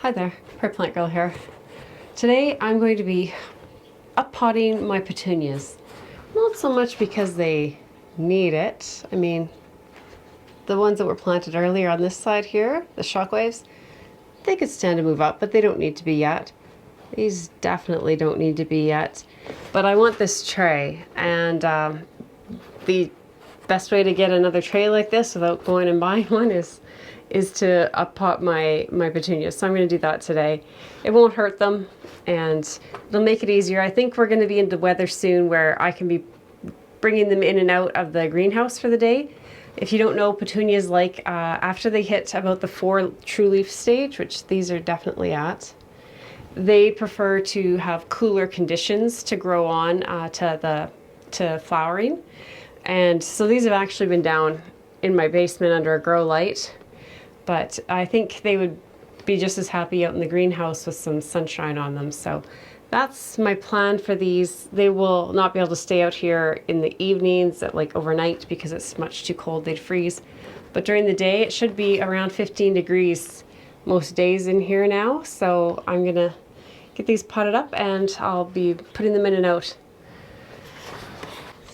Hi there, Prairie Plant Girl here. Today I'm going to be up-potting my petunias. Not so much because they need it. I mean, the ones that were planted earlier on this side here, the shockwaves, they could stand to move up, but they don't need to be yet. These definitely don't need to be yet. But I want this tray, and the best way to get another tray like this without going and buying one is to up-pot my petunias. So I'm going to do that today. It won't hurt them and it'll make it easier. I think we're going to be into weather soon where I can be bringing them in and out of the greenhouse for the day. If you don't know, petunias like after they hit about the 4 true leaf stage, which these are definitely at, they prefer to have cooler conditions to grow on to flowering. And so these have actually been down in my basement under a grow light. But I think they would be just as happy out in the greenhouse with some sunshine on them. So that's my plan for these. They will not be able to stay out here in the evenings at like overnight because it's much too cold, they'd freeze. But during the day it should be around 15 degrees most days in here now. So I'm gonna get these potted up and I'll be putting them in and out.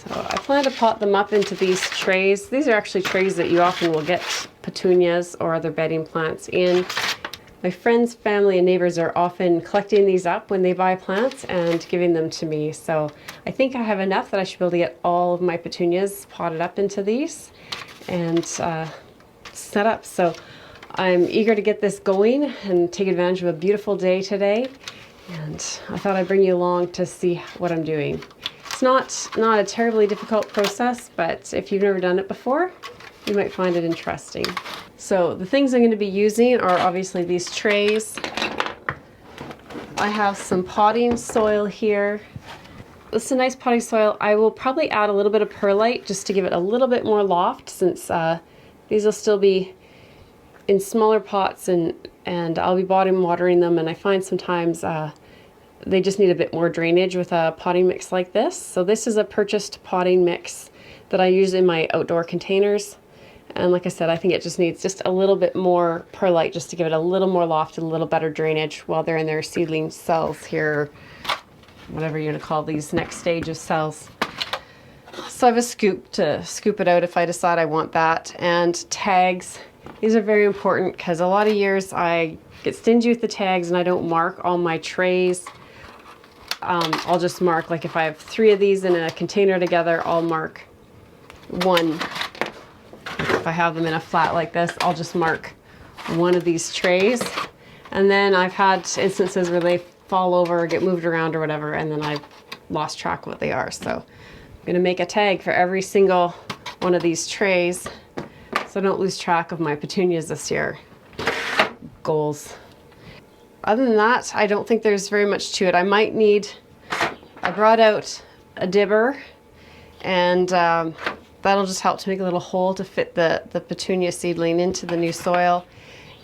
So I plan to pot them up into these trays. These are actually trays that you often will get petunias or other bedding plants in. My friends, family, and neighbors are often collecting these up when they buy plants and giving them to me. So I think I have enough that I should be able to get all of my petunias potted up into these and set up. So I'm eager to get this going and take advantage of a beautiful day today. And I thought I'd bring you along to see what I'm doing. It's not a terribly difficult process, but if you've never done it before, you might find it interesting. So the things I'm going to be using are obviously these trays. I have some potting soil here. This is a nice potting soil. I will probably add a little bit of perlite just to give it a little bit more loft, since these will still be in smaller pots and I'll be bottom watering them, and I find sometimes they just need a bit more drainage with a potting mix like this. So this is a purchased potting mix that I use in my outdoor containers. And like I said, I think it just needs just a little bit more perlite just to give it a little more loft and a little better drainage while they're in their seedling cells here, whatever you're gonna call these next stage of cells. So I have a scoop to scoop it out if I decide I want that. And tags, these are very important because a lot of years I get stingy with the tags and I don't mark all my trays. I'll just mark, like if I have 3 of these in a container together, I'll mark 1. If I have them in a flat like this, I'll just mark 1 of these trays. And then I've had instances where they fall over or get moved around or whatever, and then I've lost track of what they are. So I'm gonna make a tag for every single one of these trays so I don't lose track of my petunias this year. Goals. Other than that, I don't think there's very much to it. I brought out a dibber, and that'll just help to make a little hole to fit the petunia seedling into the new soil.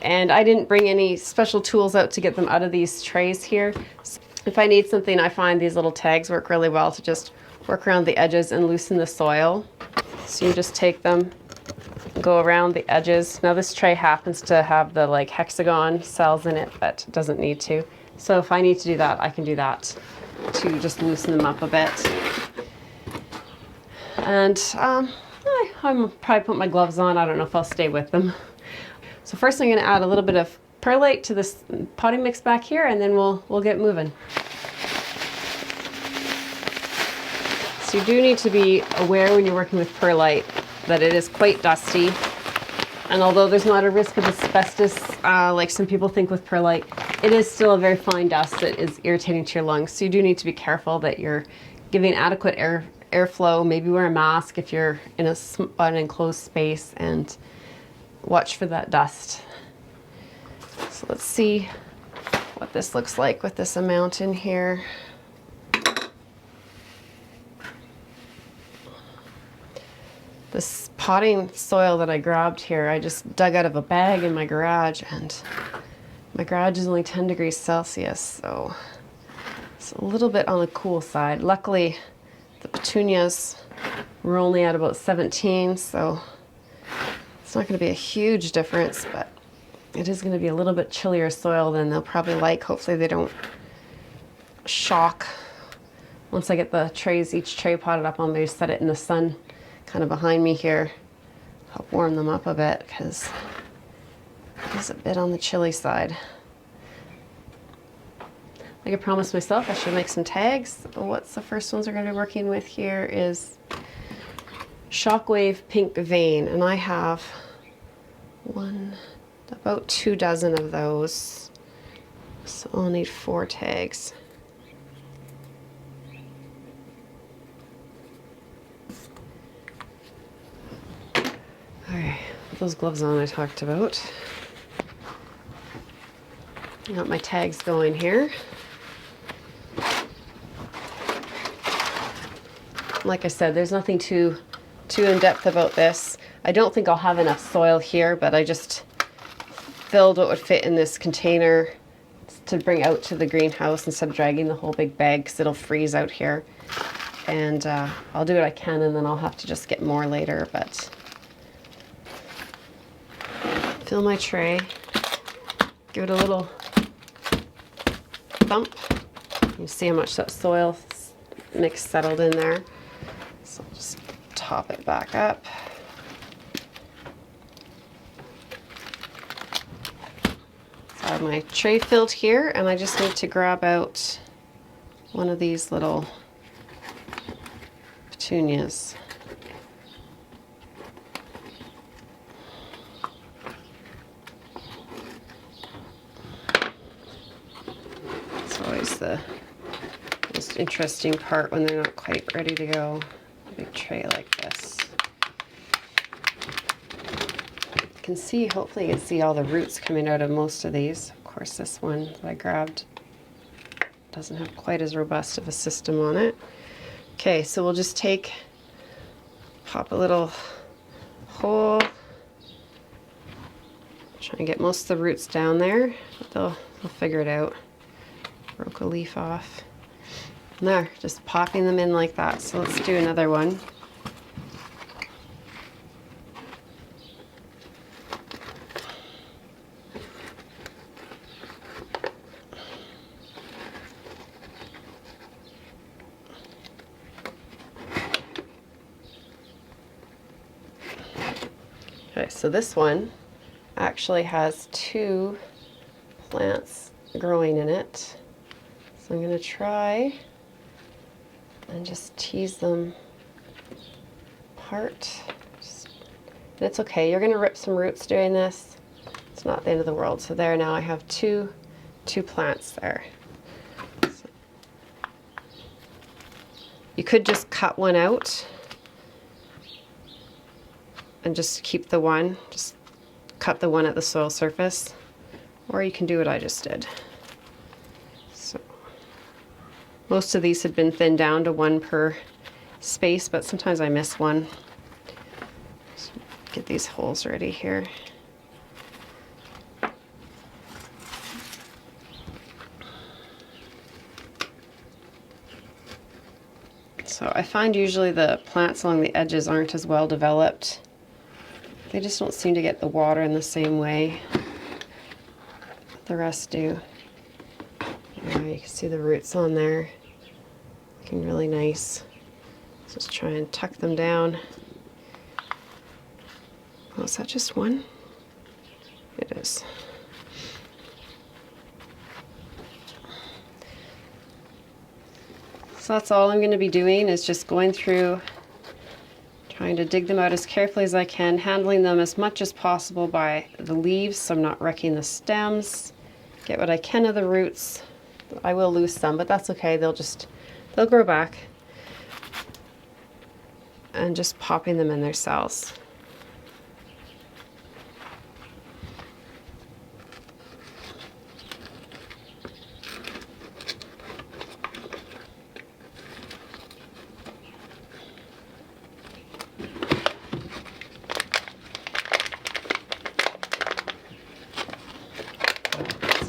And I didn't bring any special tools out to get them out of these trays here. So if I need something, I find these little tags work really well to just work around the edges and loosen the soil. So you just take them, go around the edges. Now this tray happens to have the like hexagon cells in it, but doesn't need to. So if I need to do that, I can do that to just loosen them up a bit. And I'm probably put my gloves on. I don't know if I'll stay with them. So first I'm going to add a little bit of perlite to this potting mix back here, and then we'll get moving. So you do need to be aware when you're working with perlite that it is quite dusty. And although there's not a risk of asbestos like some people think with perlite, it is still a very fine dust that is irritating to your lungs. So you do need to be careful that you're giving adequate airflow. Maybe wear a mask if you're in an enclosed space, and watch for that dust. So let's see what this looks like with this amount in here. This potting soil that I grabbed here, I just dug out of a bag in my garage, and my garage is only 10 degrees Celsius, so it's a little bit on the cool side. Luckily, the petunias were only at about 17, so it's not going to be a huge difference, but it is going to be a little bit chillier soil than they'll probably like. Hopefully they don't shock. Once I get the trays, each tray potted up, I'll maybe set it in the sun kind of behind me here. Help warm them up a bit because it's a bit on the chilly side. Like I promised myself, I should make some tags. What's the first ones we're going to be working with here is Shockwave Pink Vein, and I have about 2 dozen of those, so I'll need 4 tags. Alright, those gloves on I talked about. I got my tags going here. Like I said, there's nothing too in-depth about this. I don't think I'll have enough soil here, but I just filled what would fit in this container to bring out to the greenhouse instead of dragging the whole big bag because it'll freeze out here. And I'll do what I can, and then I'll have to just get more later, but fill my tray, give it a little thump. You see how much that soil mix settled in there. So I'll just top it back up. So I have my tray filled here, and I just need to grab out one of these little petunias. It's always the most interesting part when they're not quite ready to go. A big tray like this. You can see, hopefully you can see all the roots coming out of most of these. Of course, this one that I grabbed doesn't have quite as robust of a system on it. Okay, so we'll just pop a little hole, try and get most of the roots down there, but they'll figure it out. Broke a leaf off. And there, just popping them in like that. So let's do another one. Okay, so this one actually has 2 plants growing in it. So I'm going to try and just tease them apart. And it's okay, you're going to rip some roots doing this. It's not the end of the world. So there, now I have two plants there. So you could just cut one out and just keep the one, just cut the one at the soil surface, or you can do what I just did. So most of these had been thinned down to 1 per space, but sometimes I miss one. So get these holes ready here. So I find usually the plants along the edges aren't as well developed. They just don't seem to get the water in the same way. The rest do. You can see the roots on there. Looking really nice. Just try and tuck them down. Oh, is that just one? It is. So that's all I'm going to be doing, is just going through, trying to dig them out as carefully as I can, handling them as much as possible by the leaves so I'm not wrecking the stems. Get what I can of the roots. I will lose some, but that's okay. They'll grow back. And just popping them in their cells.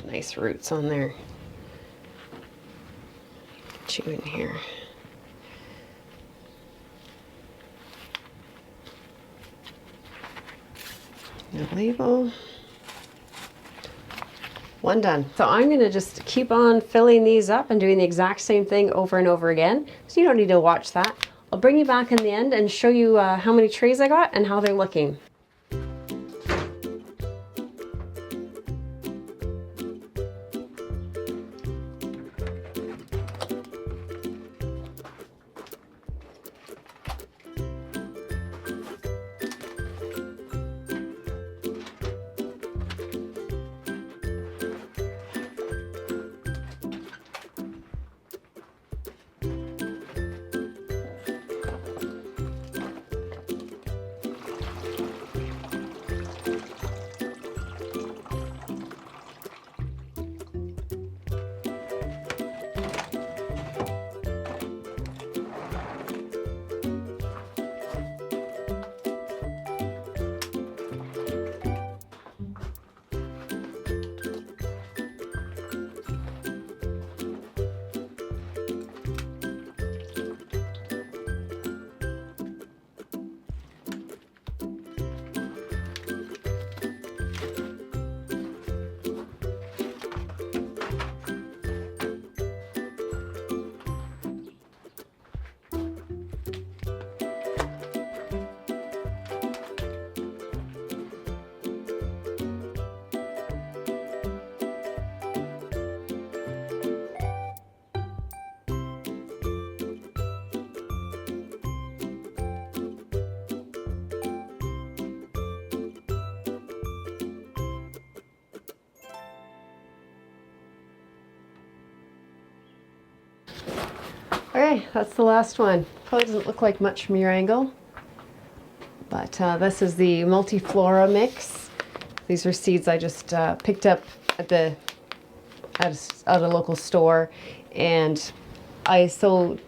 Nice roots on there. Get you in here. No label. One done. So I'm going to just keep on filling these up and doing the exact same thing over and over again. So you don't need to watch that. I'll bring you back in the end and show you how many trays I got and how they're looking. Okay, that's the last one. Probably doesn't look like much from your angle, but this is the multiflora mix. These are seeds I just picked up at a local store, and I sowed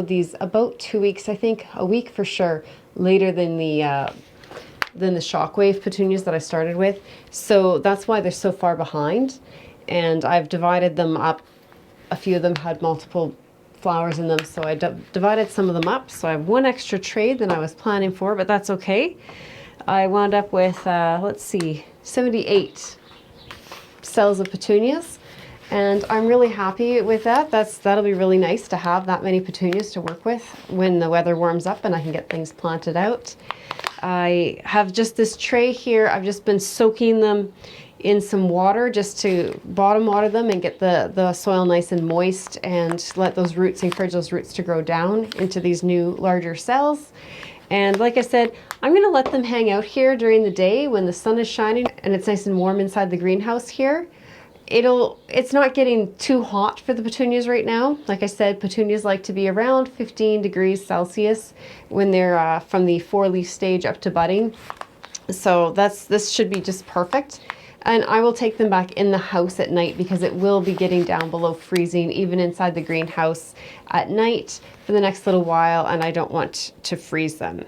these about 2 weeks, I think, a week for sure, later than the shockwave petunias that I started with. So that's why they're so far behind, and I've divided them up. A few of them had multiple flowers in them, so I divided some of them up. So I have one extra tray than I was planning for, but that's okay. I wound up with, let's see, 78 cells of petunias, and I'm really happy with that. That'll be really nice to have that many petunias to work with when the weather warms up and I can get things planted out. I have just this tray here. I've just been soaking them in some water just to bottom water them and get the soil nice and moist, and let those roots, encourage those roots to grow down into these new larger cells. And like I said, I'm going to let them hang out here during the day when the sun is shining and it's nice and warm inside the greenhouse here. It's not getting too hot for the petunias right now. Like I said, petunias like to be around 15 degrees Celsius when they're from the 4-leaf stage up to budding. So this should be just perfect. And I will take them back in the house at night because it will be getting down below freezing even inside the greenhouse at night for the next little while, and I don't want to freeze them.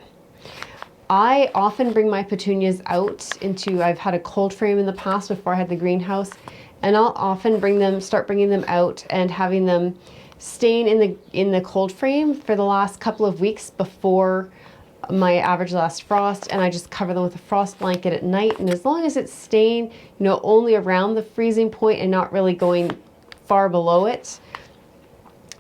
I often bring my petunias out into, I've had a cold frame in the past before I had the greenhouse, and I'll often start bringing them out and having them staying in the cold frame for the last couple of weeks before my average last frost, and I just cover them with a frost blanket at night. And as long as it's staying, only around the freezing point and not really going far below it,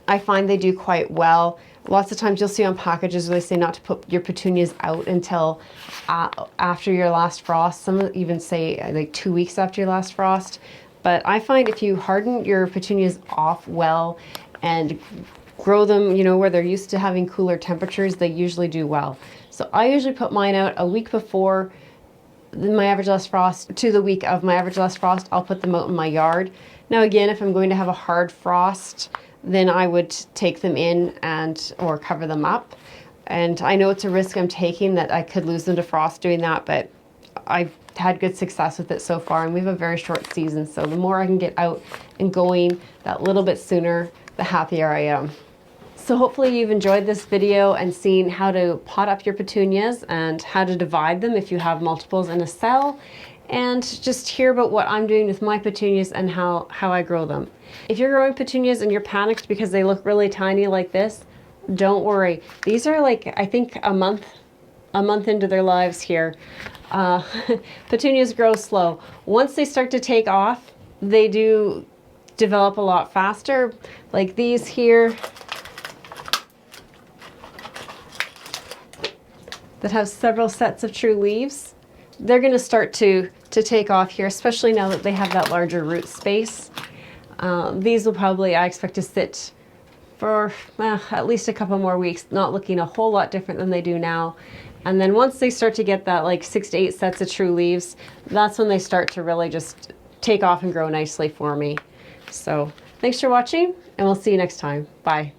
I find they do quite well. Lots of times you'll see on packages where they say not to put your petunias out until after your last frost. Some even say like 2 weeks after your last frost. But I find if you harden your petunias off well and grow them, where they're used to having cooler temperatures, they usually do well. So I usually put mine out a week before my average last frost to the week of my average last frost. I'll put them out in my yard. Now again, if I'm going to have a hard frost, then I would take them in or cover them up. And I know it's a risk I'm taking that I could lose them to frost doing that, but I've had good success with it so far, and we have a very short season. So the more I can get out and going that little bit sooner, the happier I am. So hopefully you've enjoyed this video and seen how to pot up your petunias and how to divide them if you have multiples in a cell, and just hear about what I'm doing with my petunias and how I grow them. If you're growing petunias and you're panicked because they look really tiny like this, don't worry. These are like, I think a month into their lives here. Petunias grow slow. Once they start to take off, they do develop a lot faster. Like these here that have several sets of true leaves, they're going to start to take off here, especially now that they have that larger root space. These will probably, I expect, to sit for at least a couple more weeks, not looking a whole lot different than they do now. And then once they start to get that like 6 to 8 sets of true leaves, that's when they start to really just take off and grow nicely for me. So thanks for watching, and we'll see you next time. Bye.